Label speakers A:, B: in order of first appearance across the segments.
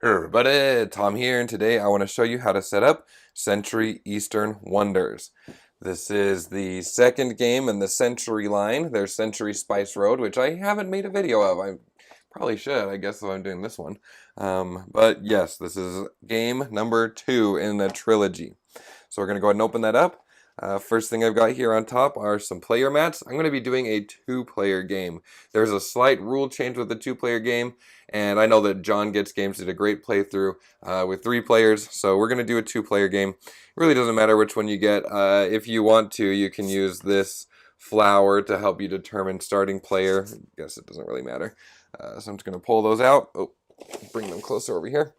A: Hey everybody, Tom here, and today I want to show you how to set up Century Eastern Wonders. This is the second game in the Century line. There's Century Spice Road, which I haven't made a video of. I probably should, I guess, if I'm doing this one. But yes, this is game number 2 in the trilogy. So we're going to go ahead and open that up. First thing I've got here on top are some player mats. I'm going to be doing a 2-player game. There's a slight rule change with the 2-player game, and I know that John Gets Games did a great playthrough with 3 players, so we're going to do a 2-player game. It really doesn't matter which one you get. If you want to, you can use this flower to help you determine starting player. I guess it doesn't really matter. So I'm just going to pull those out. Oh, bring them closer over here.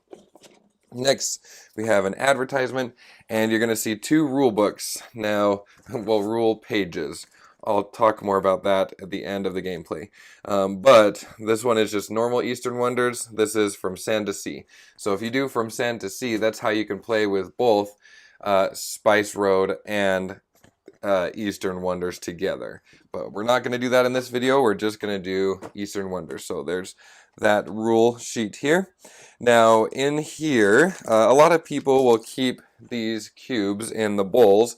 A: Next, we have an advertisement, and you're going to see 2 rule books. Now, well, rule pages. I'll talk more about that at the end of the gameplay. But this one is just normal Eastern Wonders. This is From Sand to Sea. So if you do From Sand to Sea, that's how you can play with both Spice Road and Eastern Wonders together. But we're not going to do that in this video. We're just going to do Eastern Wonders. So there's that rule sheet here. Now in here, a lot of people will keep these cubes in the bowls.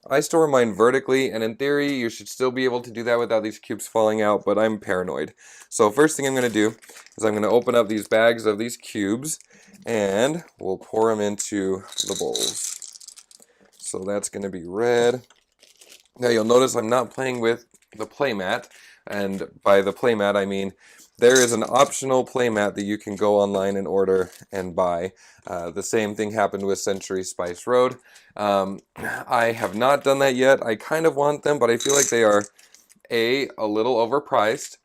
A: I store mine vertically, and in theory you should still be able to do that without these cubes falling out, but I'm paranoid. So first thing I'm going to do is I'm going to open up these bags of these cubes, and we'll pour them into the bowls. So that's going to be red. Now you'll notice I'm not playing with the playmat, and by the playmat I mean there is an optional playmat that you can go online and order and buy. The same thing happened with Century Spice Road. I have not done that yet. I kind of want them, but I feel like they are A, a little overpriced,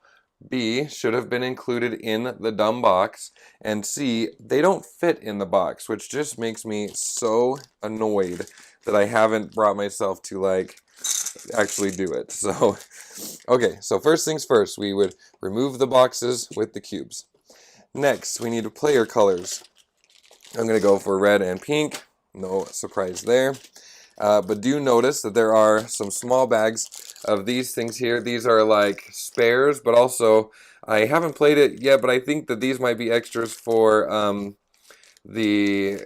A: B, should have been included in the dumb box, and C, they don't fit in the box, which just makes me so annoyed that I haven't brought myself to like actually do it. So okay, so first things first, we would remove the boxes with the cubes. Next, we need player colors. I'm going to go for red and pink. No surprise there. But do notice that there are some small bags of these things here. These are like spares, but also I haven't played it yet, but I think that these might be extras for the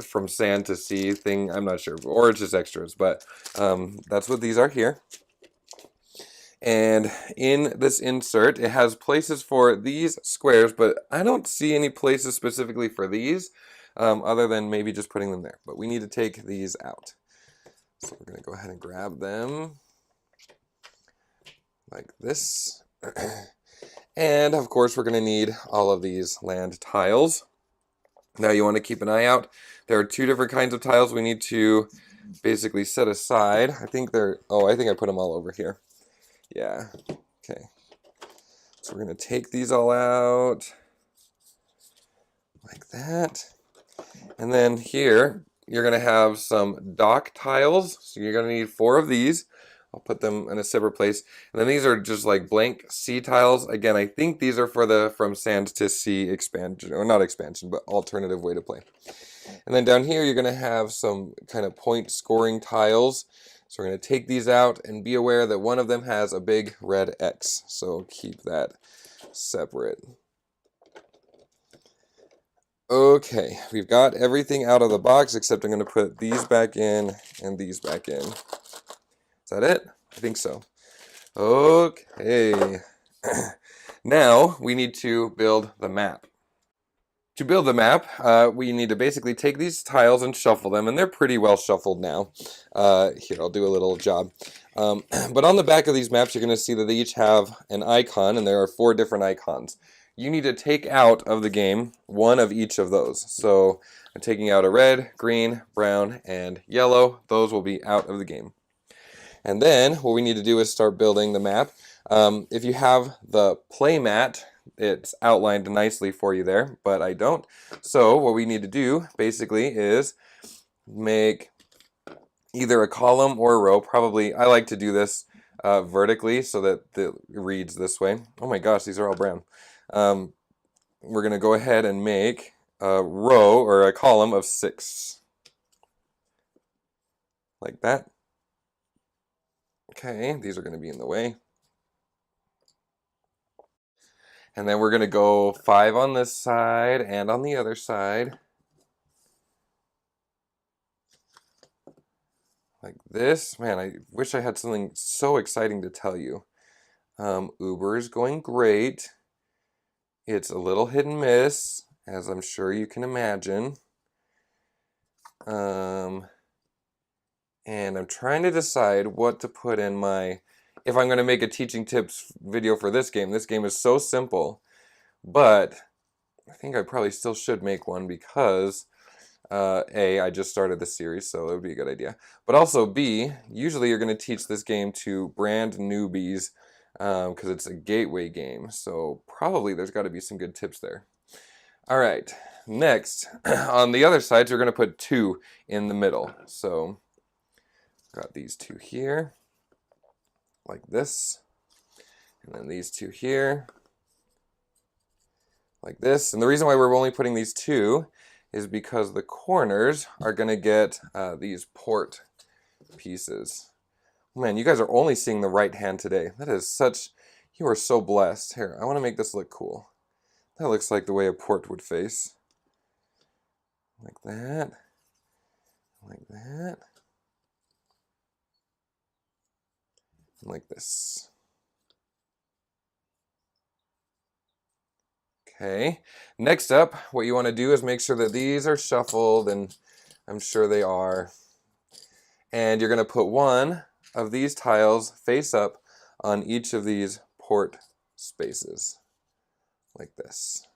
A: From Sand to Sea thing. I'm not sure, or it's just extras, but that's what these are here. And in this insert, it has places for these squares, but I don't see any places specifically for these, other than maybe just putting them there. But we need to take these out. So we're going to go ahead and grab them like this. And of course, we're going to need all of these land tiles. Now you want to keep an eye out. There are 2 different kinds of tiles we need to basically set aside. I think I put them all over here. Yeah, okay. So we're going to take these all out like that. And then here, you're going to have some dock tiles. So you're going to need 4 of these. I'll put them in a separate place. And then these are just like blank sea tiles. Again, I think these are for the From Sand to Sea expansion, or not expansion, but alternative way to play. And then down here, you're going to have some kind of point scoring tiles. So we're going to take these out and be aware that one of them has a big red X. So keep that separate. Okay, we've got everything out of the box except I'm going to put these back in and these back in. Is that it? I think so. Okay. Now we need to build the map. To build the map, we need to basically take these tiles and shuffle them, and they're pretty well shuffled now. Here, I'll do a little job. But on the back of these maps, you're going to see that they each have an icon, and there are 4 different icons. You need to take out of the game 1 of each of those. So I'm taking out a red, green, brown, and yellow. Those will be out of the game. And then what we need to do is start building the map. If you have the playmat, it's outlined nicely for you there, but I don't. So what we need to do basically is make either a column or a row. Probably I like to do this vertically so that it reads this way. Oh my gosh, these are all brown. We're going to go ahead and make a row or a column of 6. Like that. Okay, these are going to be in the way. And then we're going to go 5 on this side and on the other side. Like this. Man, I wish I had something so exciting to tell you. Uber is going great. It's a little hit and miss, as I'm sure you can imagine. And I'm trying to decide what to put in my... If I'm going to make a teaching tips video for this game. This game is so simple. But I think I probably still should make one because... A, I just started the series, so it would be a good idea. But also, B, usually you're going to teach this game to brand newbies because it's a gateway game. So probably there's got to be some good tips there. All right, next, on the other side, you're going to put 2 in the middle. So got these 2 here, like this. And then these 2 here, like this. And the reason why we're only putting these 2 is because the corners are going to get these port pieces. Man, you guys are only seeing the right hand today. That is such... You are so blessed. Here, I want to make this look cool. That looks like the way a port would face. Like that. Like that. And like this. Okay, next up, what you want to do is make sure that these are shuffled, and I'm sure they are. And you're going to put 1 of these tiles face up on each of these port spaces, like this.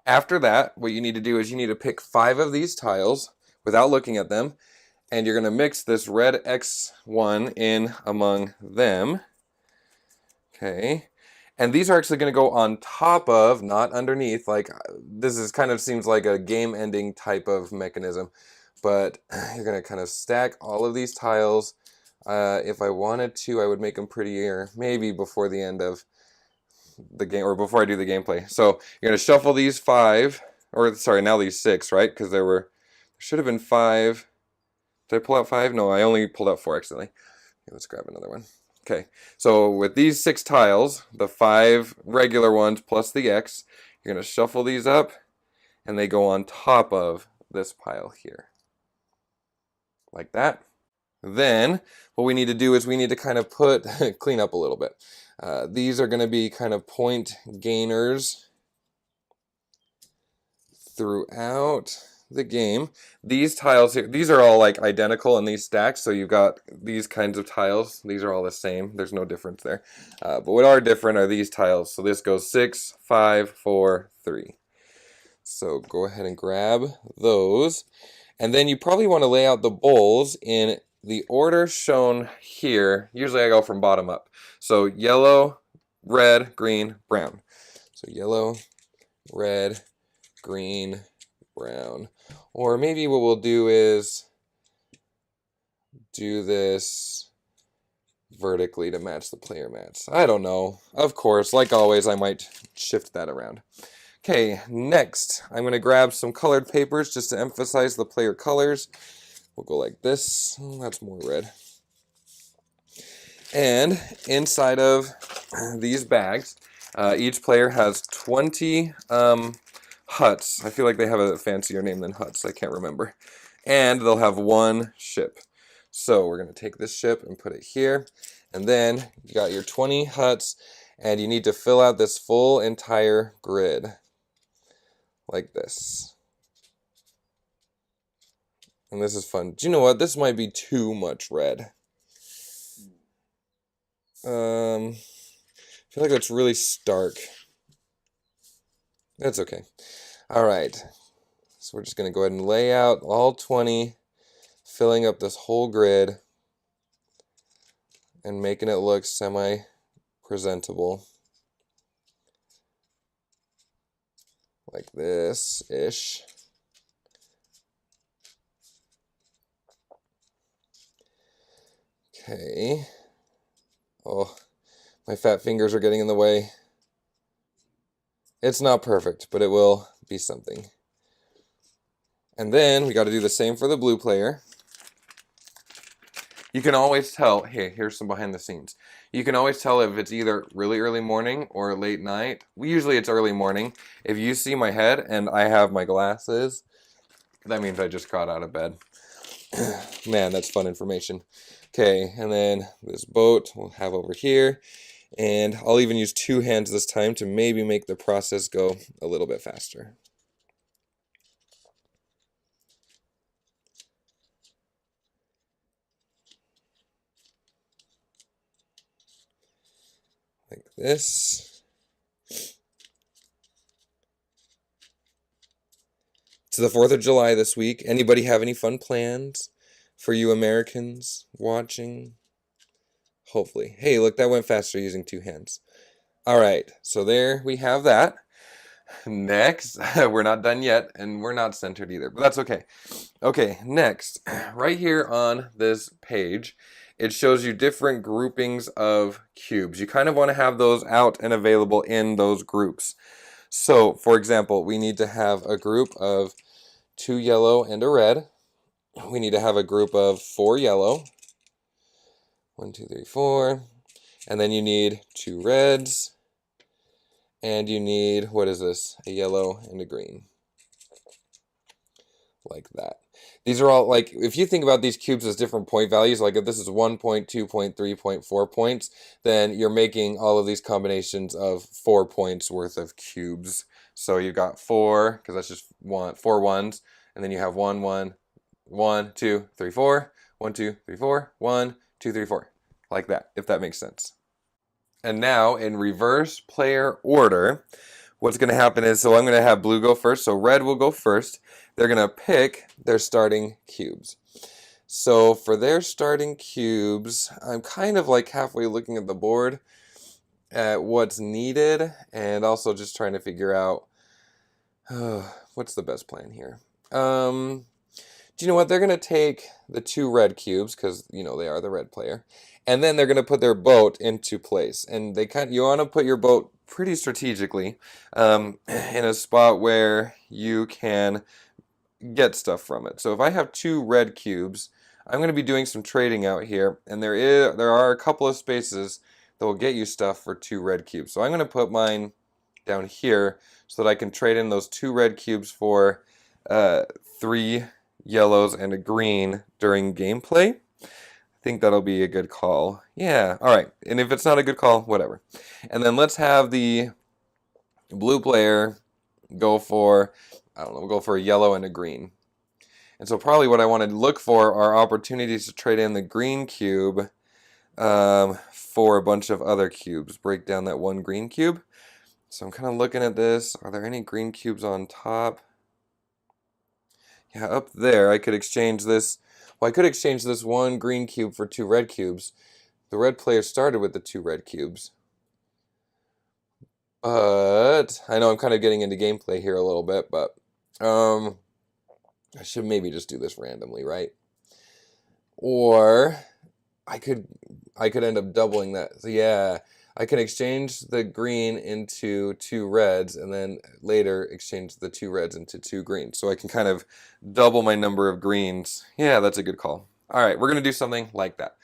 A: After that, what you need to do is you need to pick 5 of these tiles without looking at them, and you're going to mix this red X1 in among them. Okay. And these are actually going to go on top of, not underneath. Like, this is kind of seems like a game-ending type of mechanism. But you're going to kind of stack all of these tiles. If I wanted to, I would make them prettier, maybe before the end of the game, or before I do the gameplay. So you're going to shuffle these 5, or sorry, now these 6, right? Because there should have been 5. Did I pull out 5? No, I only pulled out 4 accidentally. Okay, let's grab another one. Okay, so with these 6 tiles, the 5 regular ones plus the X, you're going to shuffle these up, and they go on top of this pile here. Like that. Then, what we need to do is we need to kind of clean up a little bit. These are going to be kind of point gainers throughout the game. These tiles here, these are all like identical in these stacks, so you've got these kinds of tiles. These are all the same. There's no difference there. But what are different are these tiles. So this goes 6, 5, 4, 3. So go ahead and grab those. And then you probably want to lay out the bowls in the order shown here. Usually I go from bottom up. So yellow, red, green, brown. So yellow, red, green, brown. Or maybe what we'll do is do this vertically to match the player mats. I don't know. Of course, like always, I might shift that around. Okay, next, I'm going to grab some colored papers just to emphasize the player colors. We'll go like this. That's more red. And inside of these bags, each player has 20 huts. I feel like they have a fancier name than huts. I can't remember. And they'll have 1 ship. So we're going to take this ship and put it here. And then you got your 20 huts, and you need to fill out this full entire grid. Like this. And this is fun. Do you know what? This might be too much red. I feel like that's really stark. That's okay. Alright. So we're just going to go ahead and lay out all 20, filling up this whole grid, and making it look semi-presentable. Like this-ish. Okay. Oh, my fat fingers are getting in the way. It's not perfect, but it will be something. And then we got to do the same for the blue player. You can always tell, hey, here's some behind the scenes. You can always tell if it's either really early morning or late night. Usually it's early morning. If you see my head and I have my glasses, that means I just got out of bed. Man, that's fun information. Okay, and then this boat we'll have over here. And I'll even use 2 hands this time to maybe make the process go a little bit faster. Like this. It's the 4th of July this week. Anybody have any fun plans for you Americans watching? Hopefully. Hey, look, that went faster using 2 hands. All right, so there we have that. Next, we're not done yet, and we're not centered either, but that's okay. Okay, next, right here on this page, it shows you different groupings of cubes. You kind of want to have those out and available in those groups. So, for example, we need to have a group of 2 yellow and a red. We need to have a group of 4 yellow. 1, 2, 3, 4. And then you need 2 reds. And you need, what is this? A yellow and a green. Like that. These are all, like, if you think about these cubes as different point values, like if this is 1 point, 2 point, 3 point, 4 points, then you're making all of these combinations of 4 points worth of cubes. So you've got 4, because that's just 4 ones, and then you have 1, 1, 1, 2, 3, 4, 1, 2, 3, 4, 1, 2, 3, 4. Like that, if that makes sense. And now, in reverse player order, what's going to happen is, so I'm going to have blue go first, so red will go first. They're going to pick their starting cubes. So for their starting cubes, I'm kind of like halfway looking at the board at what's needed, and also just trying to figure out what's the best plan here. Do you know what? They're going to take the 2 red cubes, because, you know, they are the red player. And then they're going to put their boat into place. And you want to put your boat pretty strategically in a spot where you can get stuff from it. So if I have 2 red cubes, I'm going to be doing some trading out here. And there are a couple of spaces that will get you stuff for 2 red cubes. So I'm going to put mine down here so that I can trade in those 2 red cubes for 3 yellows and a green during gameplay. I think that'll be a good call. Yeah, all right. And if it's not a good call, whatever. And then let's have the blue player go for, I don't know, we'll go for a yellow and a green. And so probably what I want to look for are opportunities to trade in the green cube for a bunch of other cubes. Break down that 1 green cube. So I'm kind of looking at this. Are there any green cubes on top? Yeah, up there I could exchange this. Well, I could exchange this 1 green cube for 2 red cubes. The red player started with the 2 red cubes. But I know I'm kind of getting into gameplay here a little bit, but I should maybe just do this randomly, right? Or I could end up doubling that. So yeah, I can exchange the green into 2 reds and then later exchange the 2 reds into 2 greens. So I can kind of double my number of greens. Yeah, that's a good call. All right, we're going to do something like that.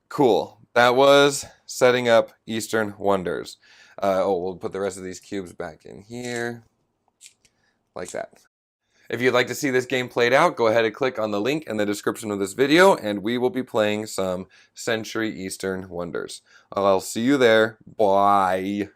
A: Cool. That was setting up Eastern Wonders. We'll put the rest of these cubes back in here. Like that. If you'd like to see this game played out, go ahead and click on the link in the description of this video, and we will be playing some Century Eastern Wonders. I'll see you there. Bye.